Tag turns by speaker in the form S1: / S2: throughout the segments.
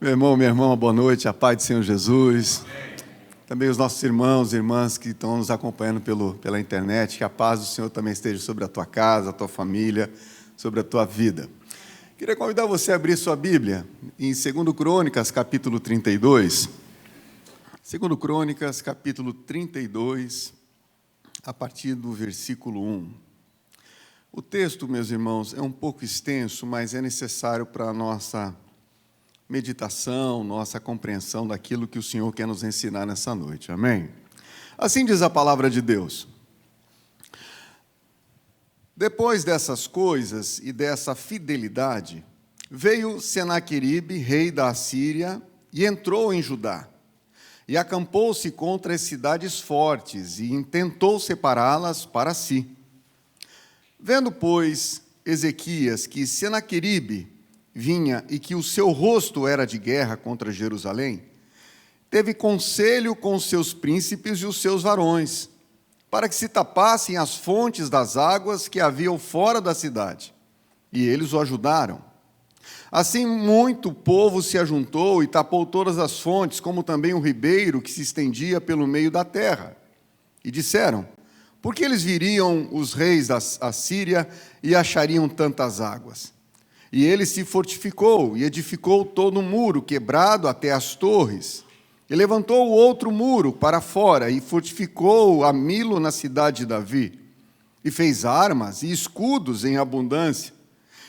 S1: Meu irmão, minha irmã, boa noite, a paz do Senhor Jesus. Também os nossos irmãos e irmãs que estão nos acompanhando pela internet, que a paz do Senhor também esteja sobre a tua casa, a tua família, sobre a tua vida. Queria convidar você a abrir sua Bíblia em 2 Crônicas, capítulo 32. 2 Crônicas, capítulo 32, a partir do versículo 1. O texto, meus irmãos, é um pouco extenso, mas é necessário para a nossa meditação, nossa compreensão daquilo que o Senhor quer nos ensinar nessa noite. Amém? Assim diz a palavra de Deus. Depois dessas coisas e dessa fidelidade, veio Senaqueribe, rei da Assíria, e entrou em Judá. E acampou-se contra as cidades fortes e intentou separá-las para si. Vendo, pois, Ezequias que Senaqueribe vinha e que o seu rosto era de guerra contra Jerusalém, teve conselho com os seus príncipes e os seus varões, para que se tapassem as fontes das águas que haviam fora da cidade. E eles o ajudaram. Assim, muito povo se ajuntou e tapou todas as fontes, como também o ribeiro que se estendia pelo meio da terra. E disseram: por que eles viriam os reis da Assíria e achariam tantas águas? E ele se fortificou e edificou todo um muro quebrado até as torres. E levantou outro muro para fora e fortificou a Milo na cidade de Davi. E fez armas e escudos em abundância.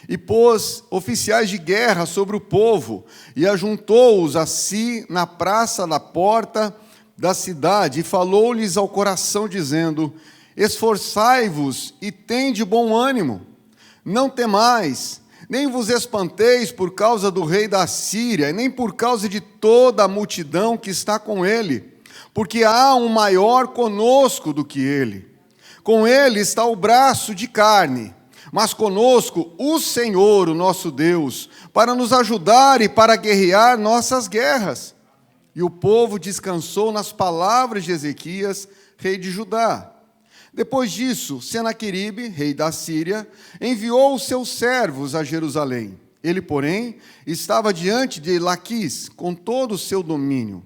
S1: E pôs oficiais de guerra sobre o povo e ajuntou-os a si na praça da porta da cidade. E falou-lhes ao coração, dizendo: esforçai-vos e tende bom ânimo, não temais, nem vos espanteis por causa do rei da Síria, nem por causa de toda a multidão que está com ele, porque há um maior conosco do que ele. Com ele está o braço de carne, mas conosco o Senhor, o nosso Deus, para nos ajudar e para guerrear nossas guerras. E o povo descansou nas palavras de Ezequias, rei de Judá. Depois disso, Senaqueribe, rei da Síria, enviou os seus servos a Jerusalém. Ele, porém, estava diante de Laquis, com todo o seu domínio.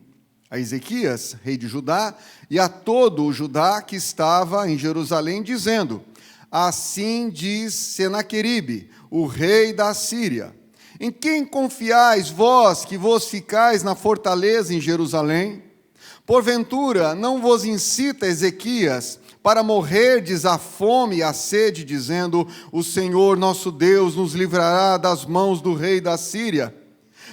S1: A Ezequias, rei de Judá, e a todo o Judá que estava em Jerusalém, dizendo: assim diz Senaqueribe, o rei da Síria: em quem confiais vós que vos ficais na fortaleza em Jerusalém? Porventura, não vos incita Ezequias para morrerdes a fome e a sede, dizendo: o Senhor nosso Deus nos livrará das mãos do rei da Síria?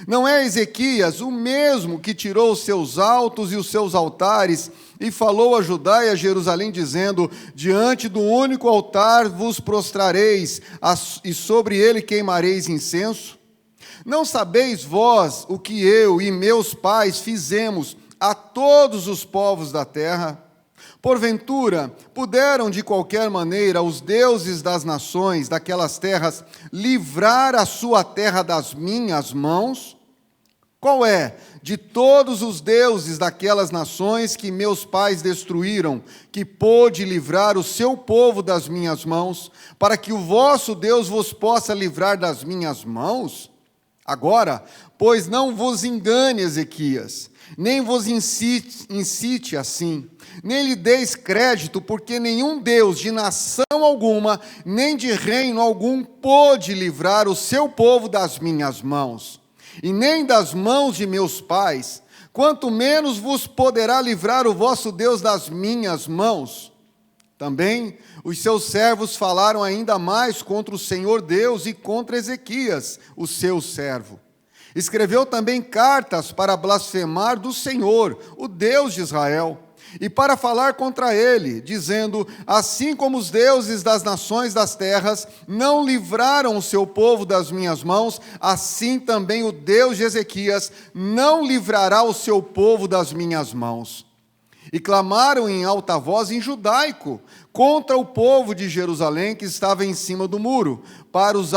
S1: Não é Ezequias o mesmo que tirou os seus altos e os seus altares e falou a Judá e a Jerusalém, dizendo: diante do único altar vos prostrareis e sobre ele queimareis incenso? Não sabeis vós o que eu e meus pais fizemos a todos os povos da terra? Porventura, puderam de qualquer maneira os deuses das nações daquelas terras livrar a sua terra das minhas mãos? Qual é, de todos os deuses daquelas nações que meus pais destruíram, que pôde livrar o seu povo das minhas mãos, para que o vosso Deus vos possa livrar das minhas mãos? Agora, pois não vos engane, Ezequias, nem vos incite assim, nem lhe deis crédito, porque nenhum Deus de nação alguma, nem de reino algum, pôde livrar o seu povo das minhas mãos, e nem das mãos de meus pais, quanto menos vos poderá livrar o vosso Deus das minhas mãos. Também os seus servos falaram ainda mais contra o Senhor Deus e contra Ezequias, o seu servo. Escreveu também cartas para blasfemar do Senhor, o Deus de Israel, e para falar contra ele, dizendo: assim como os deuses das nações das terras não livraram o seu povo das minhas mãos, assim também o Deus de Ezequias não livrará o seu povo das minhas mãos. E clamaram em alta voz em judaico contra o povo de Jerusalém que estava em cima do muro, para os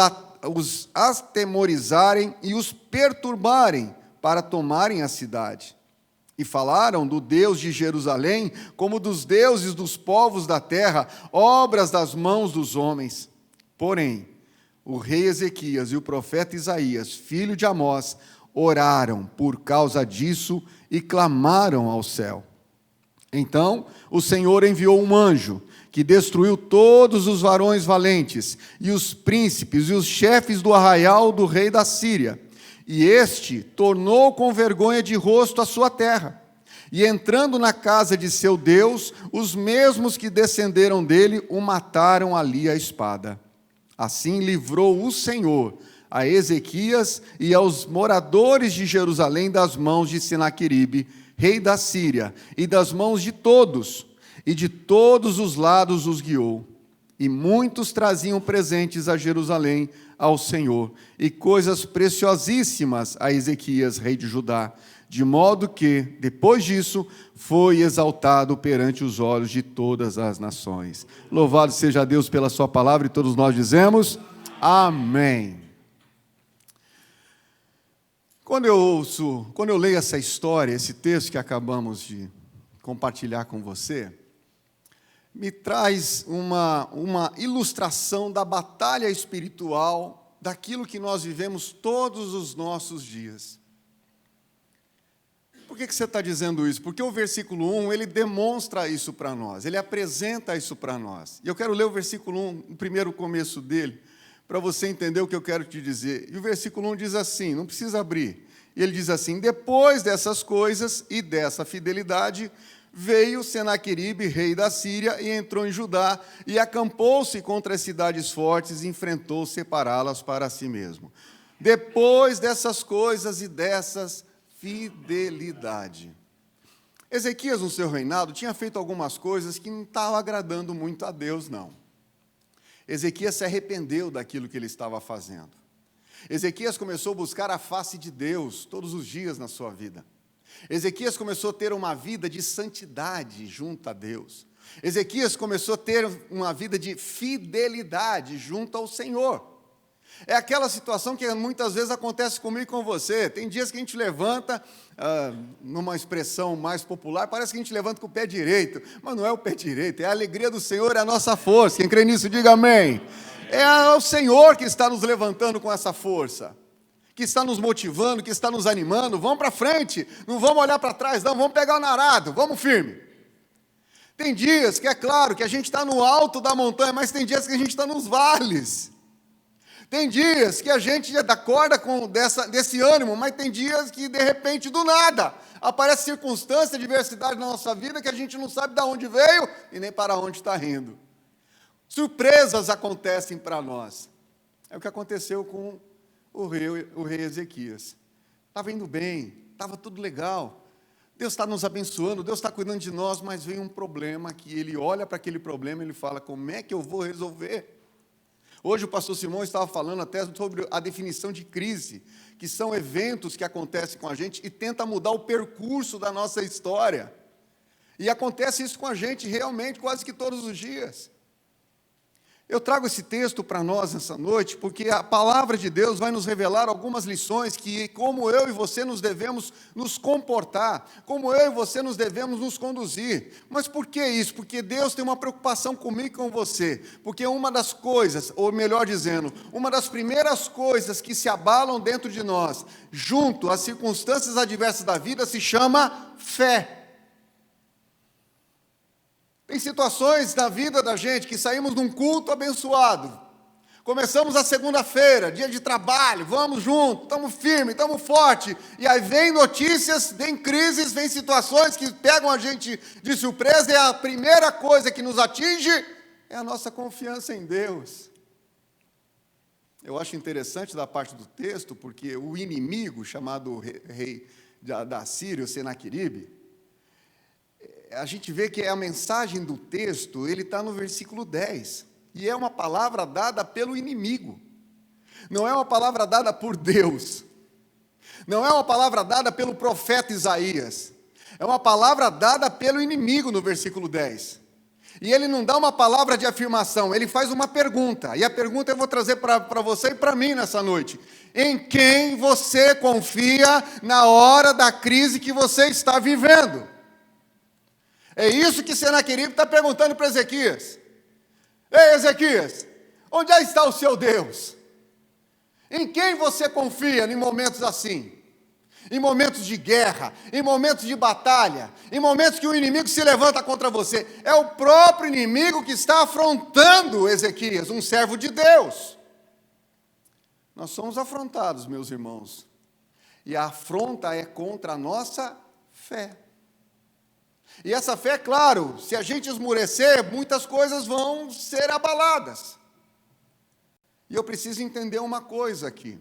S1: atemorizarem e os perturbarem, para tomarem a cidade. E falaram do Deus de Jerusalém como dos deuses dos povos da terra, obras das mãos dos homens. Porém, o rei Ezequias e o profeta Isaías, filho de Amós, oraram por causa disso e clamaram ao céu. Então o Senhor enviou um anjo, que destruiu todos os varões valentes, e os príncipes e os chefes do arraial do rei da Síria. E este tornou com vergonha de rosto a sua terra. E entrando na casa de seu Deus, os mesmos que descenderam dele o mataram ali à espada. Assim livrou o Senhor a Ezequias e aos moradores de Jerusalém das mãos de Senaqueribe, rei da Síria, e das mãos de todos, e de todos os lados os guiou. E muitos traziam presentes a Jerusalém ao Senhor, e coisas preciosíssimas a Ezequias, rei de Judá, de modo que, depois disso, foi exaltado perante os olhos de todas as nações. Louvado seja Deus pela sua palavra, e todos nós dizemos, amém. Quando eu leio essa história, esse texto que acabamos de compartilhar com você, me traz uma ilustração da batalha espiritual, daquilo que nós vivemos todos os nossos dias. Por que você está dizendo isso? Porque o versículo 1, ele demonstra isso para nós, ele apresenta isso para nós. E eu quero ler o versículo 1, o primeiro começo dele, para você entender o que eu quero te dizer. E o versículo 1 diz assim, não precisa abrir. Ele diz assim, depois dessas coisas e dessa fidelidade, veio Senaqueribe, rei da Síria, e entrou em Judá, e acampou-se contra as cidades fortes, e enfrentou separá-las para si mesmo. Depois dessas coisas e dessas fidelidade. Ezequias, no seu reinado, tinha feito algumas coisas que não estavam agradando muito a Deus, não. Ezequias se arrependeu daquilo que ele estava fazendo. Ezequias começou a buscar a face de Deus todos os dias na sua vida. Ezequias começou a ter uma vida de santidade junto a Deus. Ezequias começou a ter uma vida de fidelidade junto ao Senhor. É aquela situação que muitas vezes acontece comigo e com você. Tem dias que a gente levanta, numa expressão mais popular, parece que a gente levanta com o pé direito, mas não é o pé direito, é a alegria do Senhor, é a nossa força. Quem crê nisso, diga amém. É o Senhor que está nos levantando com essa força, que está nos motivando, que está nos animando. Vamos para frente, não vamos olhar para trás, não, vamos pegar o arado, vamos firme. Tem dias que é claro que a gente está no alto da montanha, mas tem dias que a gente está nos vales. Tem dias que a gente acorda com desse ânimo, mas tem dias que, de repente, do nada, aparece circunstância, diversidade na nossa vida que a gente não sabe de onde veio e nem para onde está indo. Surpresas acontecem para nós. É o que aconteceu com o rei Ezequias. Estava indo bem, estava tudo legal. Deus está nos abençoando, Deus está cuidando de nós, mas vem um problema que ele olha para aquele problema e ele fala, como é que eu vou resolver? Hoje o pastor Simão estava falando até sobre a definição de crise, que são eventos que acontecem com a gente e tenta mudar o percurso da nossa história. E acontece isso com a gente realmente quase que todos os dias. Eu trago esse texto para nós nessa noite, porque a palavra de Deus vai nos revelar algumas lições que, como eu e você nos devemos nos comportar, como eu e você nos devemos nos conduzir. Mas por que isso? Porque Deus tem uma preocupação comigo e com você. Porque uma das coisas, ou melhor dizendo, uma das primeiras coisas que se abalam dentro de nós, junto às circunstâncias adversas da vida, se chama fé. Tem situações na vida da gente que saímos de um culto abençoado. Começamos a segunda-feira, dia de trabalho, vamos juntos, estamos firmes, estamos fortes. E aí vem notícias, vem crises, vem situações que pegam a gente de surpresa. E a primeira coisa que nos atinge é a nossa confiança em Deus. Eu acho interessante da parte do texto, porque o inimigo, chamado rei da Síria, o Senaqueribe, a gente vê que a mensagem do texto, ele está no versículo 10, e é uma palavra dada pelo inimigo, não é uma palavra dada por Deus, não é uma palavra dada pelo profeta Isaías, é uma palavra dada pelo inimigo no versículo 10, e ele não dá uma palavra de afirmação, ele faz uma pergunta, e a pergunta eu vou trazer para você e para mim nessa noite: em quem você confia na hora da crise que você está vivendo? É isso que Senaqueribe está perguntando para Ezequias. Ei, Ezequias, onde está o seu Deus? Em quem você confia em momentos assim? em momentos de guerra, em momentos de batalha, em momentos que o inimigo se levanta contra você. É o próprio inimigo que está afrontando Ezequias, um servo de Deus. Nós somos afrontados, meus irmãos, e a afronta é contra a nossa fé. E essa fé, claro, se a gente esmurecer, muitas coisas vão ser abaladas. E eu preciso entender uma coisa aqui.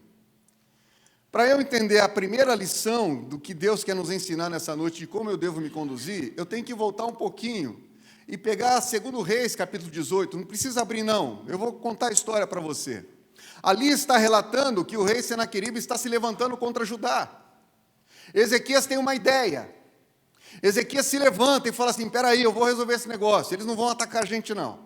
S1: Para eu entender a primeira lição do que Deus quer nos ensinar nessa noite, de como eu devo me conduzir, eu tenho que voltar um pouquinho e pegar 2 Reis, capítulo 18. Não precisa abrir, não. Eu vou contar a história para você. Ali está relatando que o rei Senaqueribe está se levantando contra Judá. Ezequias tem uma ideia. Ezequias se levanta e fala assim, peraí, eu vou resolver esse negócio. Eles não vão atacar a gente, não.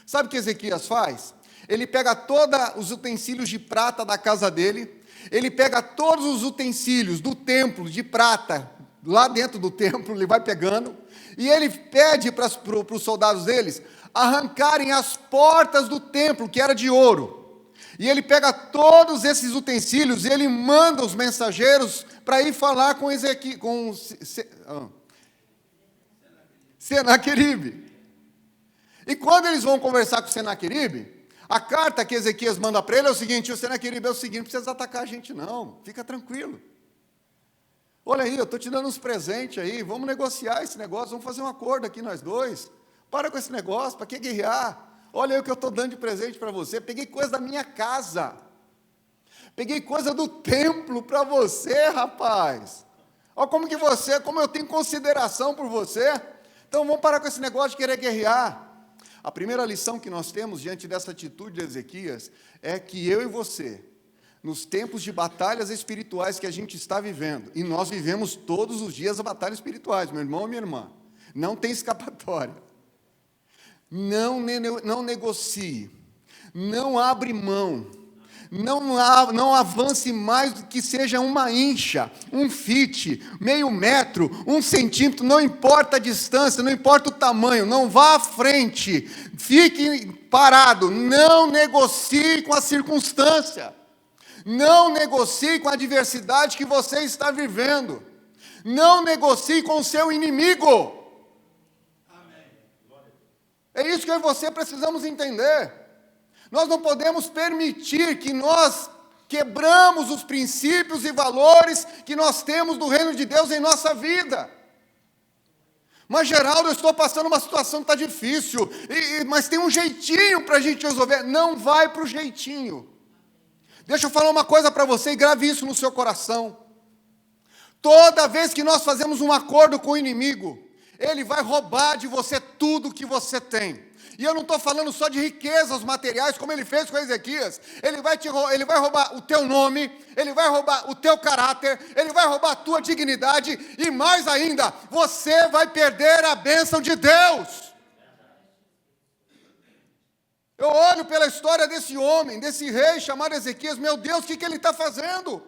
S1: Sabe o que Ezequias faz? Ele pega todos os utensílios de prata da casa dele, ele pega todos os utensílios do templo de prata, lá dentro do templo, ele vai pegando, e ele pede para os soldados deles arrancarem as portas do templo, que era de ouro. E ele pega todos esses utensílios e ele manda os mensageiros para ir falar com Senaqueribe. E quando eles vão conversar com Senaqueribe, a carta que Ezequias manda para ele é o seguinte: o Senaqueribe é o seguinte, não precisa atacar a gente não, fica tranquilo. Olha aí, eu estou te dando uns presentes aí, vamos negociar esse negócio, vamos fazer um acordo aqui nós dois. Para com esse negócio, para que guerrear? Olha aí o que eu estou dando de presente para você, peguei coisa da minha casa, peguei coisa do templo para você, rapaz. Olha como eu tenho consideração por você. Então vamos parar com esse negócio de querer guerrear. A primeira lição que nós temos diante dessa atitude de Ezequias é que eu e você, nos tempos de batalhas espirituais que a gente está vivendo, e nós vivemos todos os dias as batalhas espirituais, meu irmão e minha irmã, não tem escapatória. Não negocie, não abre mão, não avance mais do que seja uma incha, um fit, meio metro, 1 centímetro, não importa a distância, não importa o tamanho, não vá à frente, fique parado, não negocie com a circunstância, não negocie com a adversidade que você está vivendo, não negocie com o seu inimigo. É isso que eu e você precisamos entender. Nós não podemos permitir que nós quebramos os princípios e valores que nós temos do reino de Deus em nossa vida. Mas, Geraldo, eu estou passando uma situação que está difícil, mas tem um jeitinho para a gente resolver. Não vai para o jeitinho. Deixa eu falar uma coisa para você e grave isso no seu coração. Toda vez que nós fazemos um acordo com o inimigo, ele vai roubar de você tudo que você tem. E eu não estou falando só de riquezas materiais, como ele fez com Ezequias. Ele vai roubar o teu nome, ele vai roubar o teu caráter, ele vai roubar a tua dignidade, e mais ainda, você vai perder a bênção de Deus. Eu olho pela história desse homem, desse rei chamado Ezequias, meu Deus, o que ele está fazendo?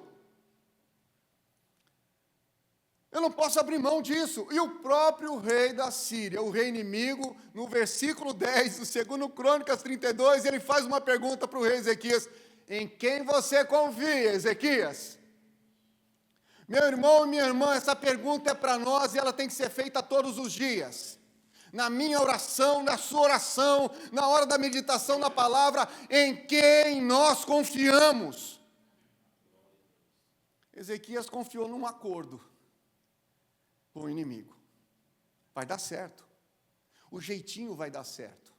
S1: Eu não posso abrir mão disso. E o próprio rei da Síria, o rei inimigo, no versículo 10 do 2 Crônicas 32, ele faz uma pergunta para o rei Ezequias: em quem você confia, Ezequias? Meu irmão e minha irmã, essa pergunta é para nós e ela tem que ser feita todos os dias. Na minha oração, na sua oração, na hora da meditação da palavra, em quem nós confiamos? Ezequias confiou num acordo com o inimigo. Vai dar certo. O jeitinho vai dar certo.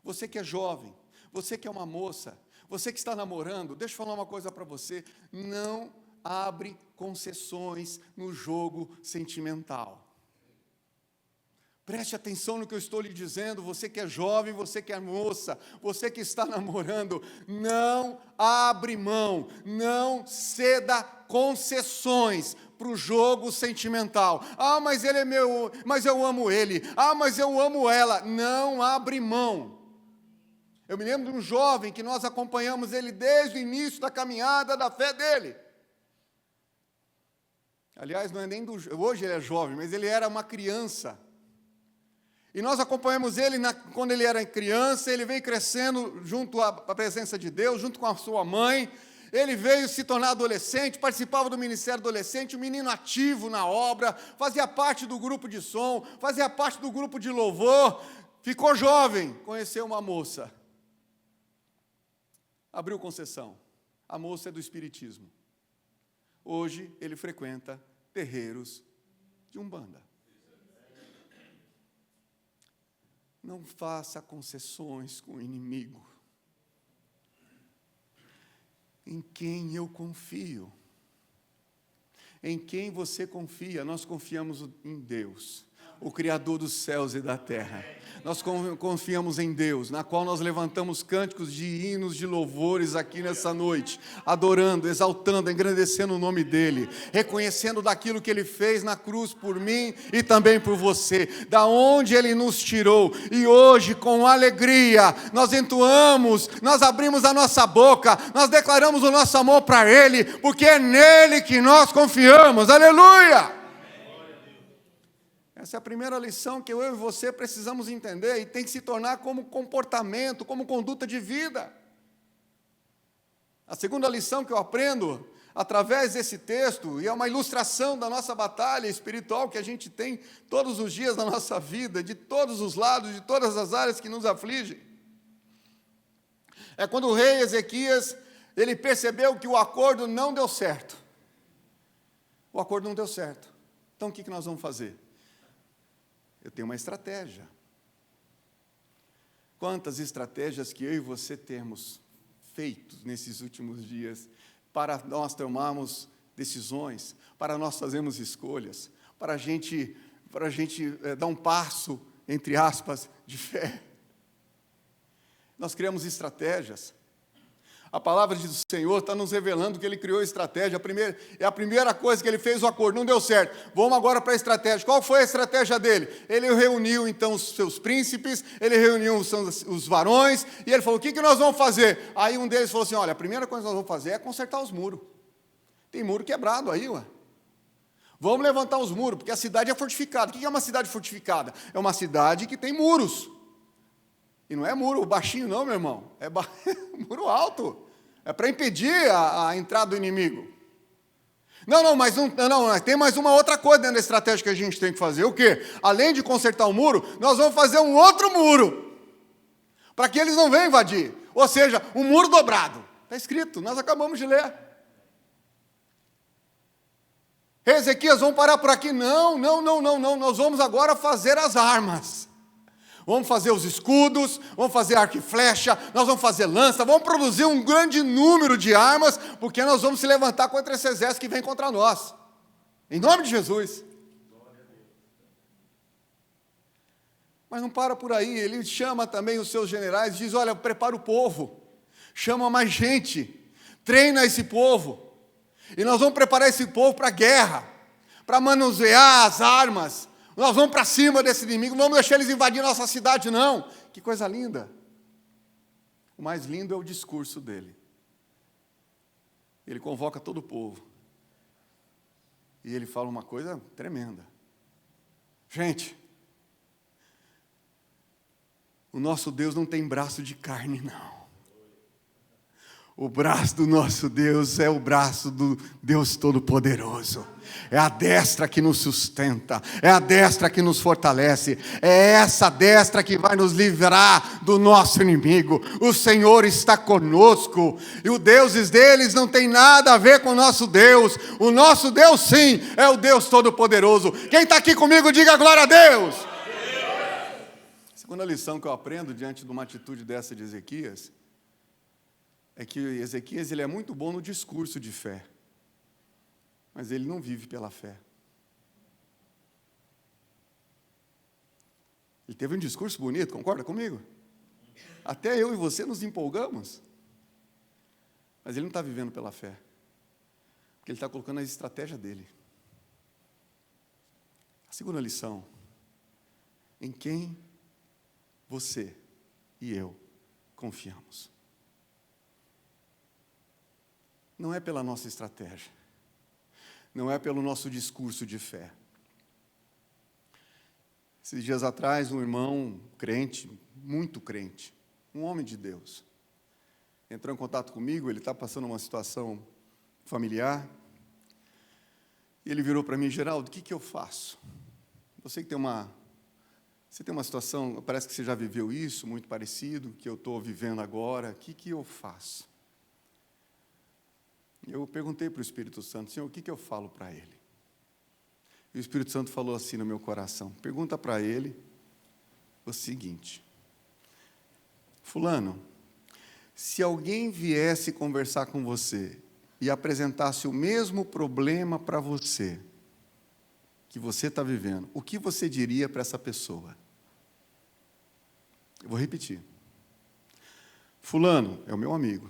S1: Você que é jovem, você que é uma moça, você que está namorando, deixa eu falar uma coisa para você: não abre concessões no jogo sentimental. Preste atenção no que eu estou lhe dizendo, você que é jovem, você que é moça, você que está namorando, não abre mão, não ceda concessões para o jogo sentimental. Ah, mas ele é meu, mas eu amo ele. Ah, mas eu amo ela. Não abre mão. Eu me lembro de um jovem que nós acompanhamos ele desde o início da caminhada da fé dele. Aliás, não é nem hoje ele é jovem, mas ele era uma criança. E nós acompanhamos ele quando ele era criança, ele veio crescendo junto à presença de Deus, junto com a sua mãe. Ele veio se tornar adolescente, participava do ministério adolescente, um menino ativo na obra, fazia parte do grupo de som, fazia parte do grupo de louvor, ficou jovem, conheceu uma moça, abriu concessão. A moça é do espiritismo. Hoje ele frequenta terreiros de Umbanda. Não faça concessões com o inimigo. Em quem eu confio? Em quem você confia? Nós confiamos em Deus, o Criador dos céus e da terra. Nós confiamos em Deus, na qual nós levantamos cânticos de hinos, de louvores aqui nessa noite, adorando, exaltando, engrandecendo o nome dEle, reconhecendo daquilo que Ele fez na cruz por mim e também por você, da onde Ele nos tirou. E hoje, com alegria, nós entoamos, nós abrimos a nossa boca, nós declaramos o nosso amor para Ele, porque é nele que nós confiamos. Aleluia! Essa é a primeira lição que eu e você precisamos entender e tem que se tornar como comportamento, como conduta de vida. A segunda lição que eu aprendo através desse texto, e é uma ilustração da nossa batalha espiritual que a gente tem todos os dias na nossa vida, de todos os lados, de todas as áreas que nos afligem, é quando o rei Ezequias, ele percebeu que o acordo não deu certo. O acordo não deu certo. Então o que nós vamos fazer? Eu tenho uma estratégia. Quantas estratégias que eu e você temos feito nesses últimos dias para nós tomarmos decisões, para nós fazermos escolhas, para a gente dar um passo, entre aspas, de fé. Nós criamos estratégias. A palavra do Senhor está nos revelando que Ele criou estratégia. A primeira coisa que Ele fez, o acordo, não deu certo. Vamos agora para a estratégia. Qual foi a estratégia dele? Ele reuniu, então, os seus príncipes, ele reuniu os varões, e ele falou, o que nós vamos fazer? Aí um deles falou assim, olha, a primeira coisa que nós vamos fazer é consertar os muros. Tem muro quebrado aí, ué. Vamos levantar os muros, porque a cidade é fortificada. O que é uma cidade fortificada? É uma cidade que tem muros. E não é muro baixinho não, meu irmão, é muro alto, é para impedir a entrada do inimigo. Mas tem mais uma outra coisa dentro da estratégia que a gente tem que fazer, o quê? Além de consertar o muro, nós vamos fazer um outro muro, para que eles não venham invadir, ou seja, um muro dobrado, está escrito, nós acabamos de ler. Ezequias, vamos parar por aqui, não, nós vamos agora fazer as armas. Vamos fazer os escudos, vamos fazer arco e flecha, nós vamos fazer lança, vamos produzir um grande número de armas, porque nós vamos se levantar contra esse exército que vem contra nós. Em nome de Jesus. Mas não para por aí, ele chama também os seus generais, diz, olha, prepara o povo, chama mais gente, treina esse povo, e nós vamos preparar esse povo para a guerra, para manusear as armas. Nós vamos para cima desse inimigo, não vamos deixar eles invadir nossa cidade, não. Que coisa linda. O mais lindo é o discurso dele. Ele convoca todo o povo. E ele fala uma coisa tremenda. Gente, o nosso Deus não tem braço de carne, não. O braço do nosso Deus é o braço do Deus Todo-Poderoso. É a destra que nos sustenta, é a destra que nos fortalece, é essa destra que vai nos livrar do nosso inimigo. O Senhor está conosco, e os deuses deles não tem nada a ver com o nosso Deus. O nosso Deus, sim, é o Deus Todo-Poderoso. Quem está aqui comigo, diga glória a Deus. A segunda lição que eu aprendo diante de uma atitude dessa de Ezequias, é que Ezequias ele é muito bom no discurso de fé, mas ele não vive pela fé. Ele teve um discurso bonito, concorda comigo? Até eu e você nos empolgamos, mas ele não está vivendo pela fé, porque ele está colocando a estratégia dele. A segunda lição, em quem você e eu confiamos. Não é pela nossa estratégia, não é pelo nosso discurso de fé. Esses dias atrás, um irmão crente, muito crente, um homem de Deus, entrou em contato comigo, ele está passando uma situação familiar. E ele virou para mim: Geraldo, o que eu faço? Você tem uma situação, parece que você já viveu isso, muito parecido, que eu estou vivendo agora, o que eu faço? Eu perguntei para o Espírito Santo: Senhor, o que eu falo para ele? E o Espírito Santo falou assim no meu coração: pergunta para ele o seguinte: fulano, se alguém viesse conversar com você e apresentasse o mesmo problema para você, que você está vivendo, o que você diria para essa pessoa? Eu vou repetir. Fulano, é o meu amigo,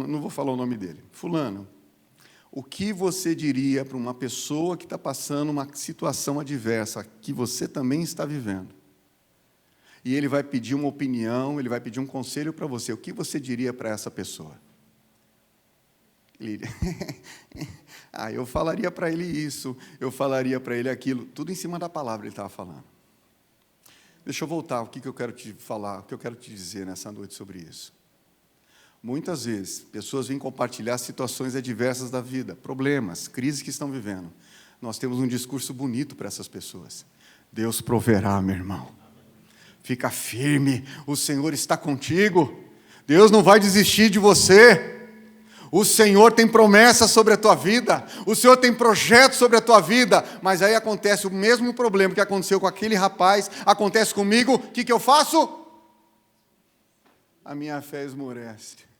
S1: não vou falar o nome dele. Fulano, o que você diria para uma pessoa que está passando uma situação adversa, que você também está vivendo? E ele vai pedir uma opinião, ele vai pedir um conselho para você. O que você diria para essa pessoa? Ele eu falaria para ele isso, eu falaria para ele aquilo, tudo em cima da palavra ele estava falando. Deixa eu voltar, o que eu quero te falar, o que eu quero te dizer nessa noite sobre isso. Muitas vezes, pessoas vêm compartilhar situações adversas da vida, problemas, crises que estão vivendo. Nós temos um discurso bonito para essas pessoas. Deus proverá, meu irmão. Fica firme, o Senhor está contigo. Deus não vai desistir de você. O Senhor tem promessas sobre a tua vida. O Senhor tem projetos sobre a tua vida. Mas aí acontece o mesmo problema que aconteceu com aquele rapaz, acontece comigo. O que eu faço? A minha fé esmorece.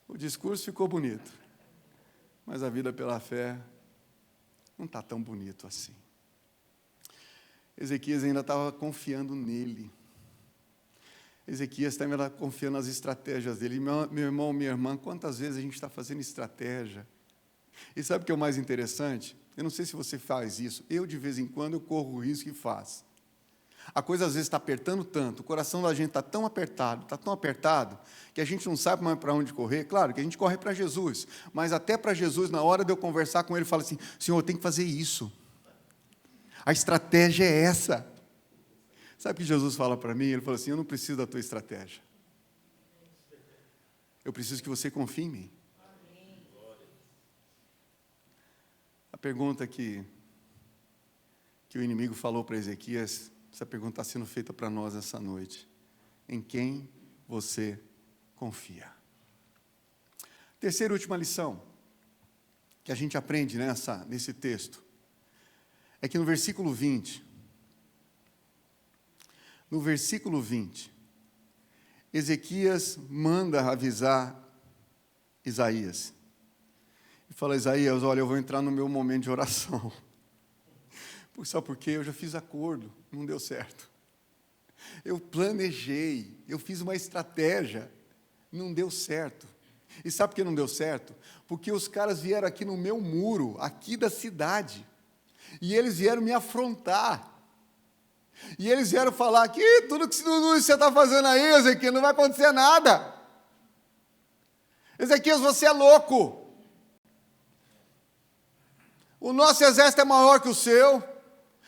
S1: O discurso ficou bonito, mas a vida pela fé não está tão bonito assim. Ezequias ainda estava confiando nele. Ezequias também estava confiando nas estratégias dele. Meu irmão, minha irmã, quantas vezes a gente está fazendo estratégia? E sabe o que é o mais interessante? Eu não sei se você faz isso. Eu, de vez em quando, eu corro o risco e faço. A coisa, às vezes, está apertando tanto, o coração da gente está tão apertado, que a gente não sabe mais para onde correr. Claro que a gente corre para Jesus, mas até para Jesus, na hora de eu conversar com ele, eu falo assim: Senhor, eu tenho que fazer isso. A estratégia é essa. Sabe o que Jesus fala para mim? Ele fala assim: eu não preciso da tua estratégia. Eu preciso que você confie em mim. A pergunta que o inimigo falou para Ezequias, essa pergunta está sendo feita para nós essa noite. Em quem você confia? Terceira e última lição que a gente aprende nesse texto é que no versículo 20, Ezequias manda avisar Isaías. E fala: Isaías, olha, eu vou entrar no meu momento de oração. Sabe por quê? Eu já fiz acordo, não deu certo. Eu planejei, eu fiz uma estratégia, não deu certo. E sabe por que não deu certo? Porque os caras vieram aqui no meu muro, aqui da cidade, e eles vieram me afrontar. E eles vieram falar que tudo que você está fazendo aí, Ezequias, não vai acontecer nada. Ezequias, você é louco. O nosso exército é maior que o seu.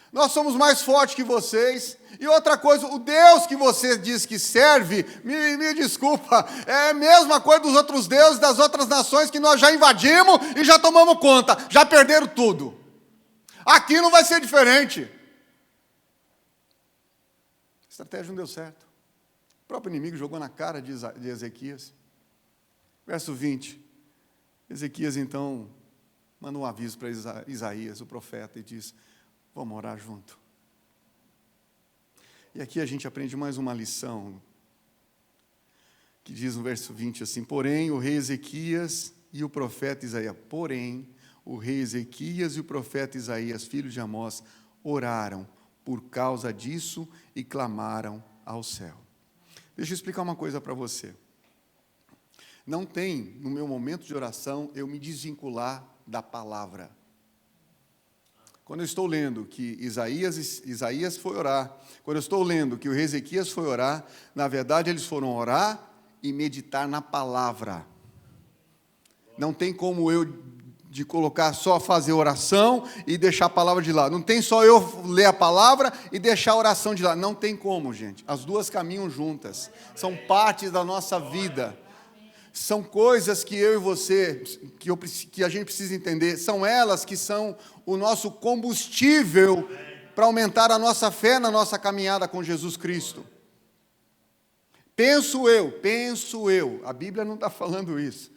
S1: Nós somos mais fortes que vocês. E outra coisa, o Deus que você diz que serve, me desculpa, é a mesma coisa dos outros deuses das outras nações que nós já invadimos e já tomamos conta, já perderam tudo. Aqui não vai ser diferente. A estratégia não deu certo. O próprio inimigo jogou na cara de Ezequias. Verso 20. Ezequias, então, manda um aviso para Isaías, o profeta, e diz: vamos orar junto. E aqui a gente aprende mais uma lição, que diz no verso 20 assim: porém, o rei Ezequias e o profeta Isaías, filho de Amós, oraram por causa disso e clamaram ao céu. Deixa eu explicar uma coisa para você. Não tem, no meu momento de oração, eu me desvincular da palavra. Quando eu estou lendo que Isaías foi orar, quando eu estou lendo que o rei Ezequias foi orar, na verdade eles foram orar e meditar na palavra. Não tem como eu de colocar só fazer oração e deixar a palavra de lado. Não tem só eu ler a palavra e deixar a oração de lado. Não tem como, gente. As duas caminham juntas. São partes da nossa vida. São coisas que eu e você, que a gente precisa entender, são elas que são o nosso combustível para aumentar a nossa fé na nossa caminhada com Jesus Cristo. Penso eu, a Bíblia não está falando isso,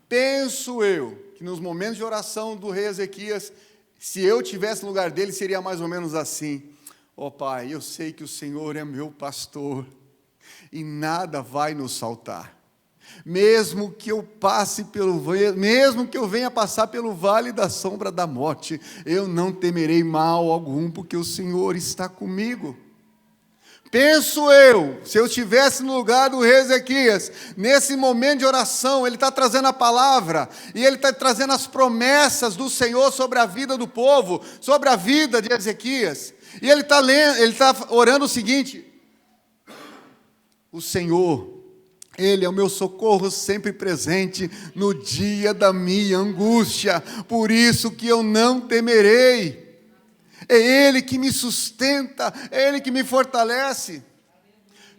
S1: penso eu, que nos momentos de oração do rei Ezequias, se eu tivesse no lugar dele, seria mais ou menos assim: ó Pai, eu sei que o Senhor é meu pastor, e nada vai nos faltar. Mesmo que eu venha passar pelo vale da sombra da morte, eu não temerei mal algum, porque o Senhor está comigo. Penso eu, se eu estivesse no lugar do rei Ezequias, nesse momento de oração, ele está trazendo a palavra, e ele está trazendo as promessas do Senhor sobre a vida do povo, sobre a vida de Ezequias, e ele está orando o seguinte: o Senhor, Ele é o meu socorro sempre presente no dia da minha angústia, por isso que eu não temerei. É Ele que me sustenta, é Ele que me fortalece.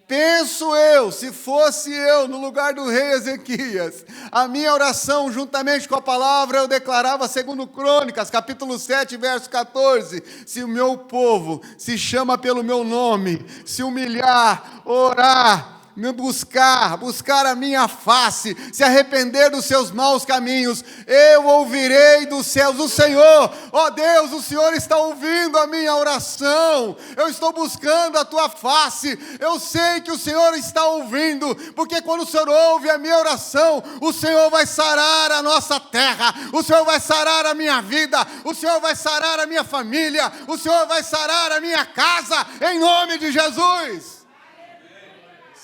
S1: Penso eu, se fosse eu no lugar do rei Ezequias, a minha oração juntamente com a palavra eu declarava segundo Crônicas, capítulo 7, verso 14, se o meu povo se chama pelo meu nome, se humilhar, orar, me buscar a minha face, se arrepender dos seus maus caminhos, eu ouvirei dos céus o Senhor. Ó Deus, o Senhor está ouvindo a minha oração, eu estou buscando a tua face, eu sei que o Senhor está ouvindo, porque quando o Senhor ouve a minha oração, o Senhor vai sarar a nossa terra, o Senhor vai sarar a minha vida, o Senhor vai sarar a minha família, o Senhor vai sarar a minha casa, em nome de Jesus.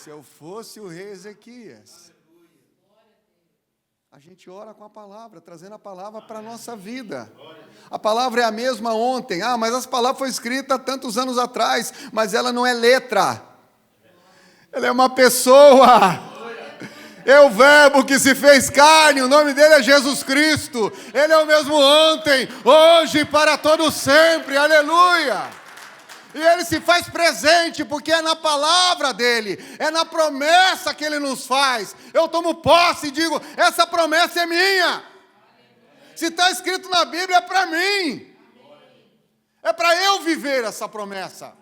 S1: Se eu fosse o rei Ezequias, a gente ora com a palavra, trazendo a palavra para a nossa vida. A palavra é a mesma ontem. Mas essa palavra foi escrita há tantos anos atrás, mas ela não é letra. Ela é uma pessoa. É o verbo que se fez carne, o nome dele é Jesus Cristo. Ele é o mesmo ontem, hoje e para todo sempre. Aleluia! E Ele se faz presente, porque é na palavra dEle, é na promessa que Ele nos faz. Eu tomo posse e digo, essa promessa é minha. Se está escrito na Bíblia, é para mim. É para eu viver essa promessa.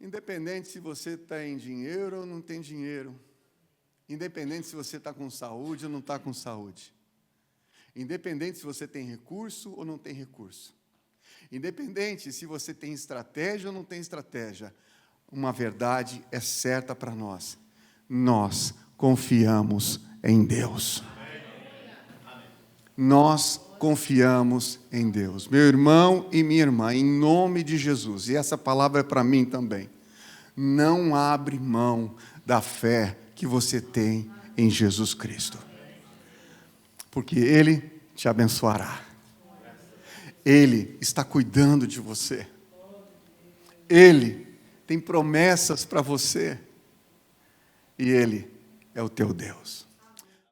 S1: Independente se você tem dinheiro ou não tem dinheiro. Independente se você está com saúde ou não está com saúde. Independente se você tem recurso ou não tem recurso. Independente se você tem estratégia ou não tem estratégia. Uma verdade é certa para nós. Nós confiamos em Deus. Nós confiamos em Deus. Meu irmão e minha irmã, em nome de Jesus, e essa palavra é para mim também, não abre mão da fé que você tem em Jesus Cristo. Porque Ele te abençoará. Ele está cuidando de você. Ele tem promessas para você. E Ele é o teu Deus.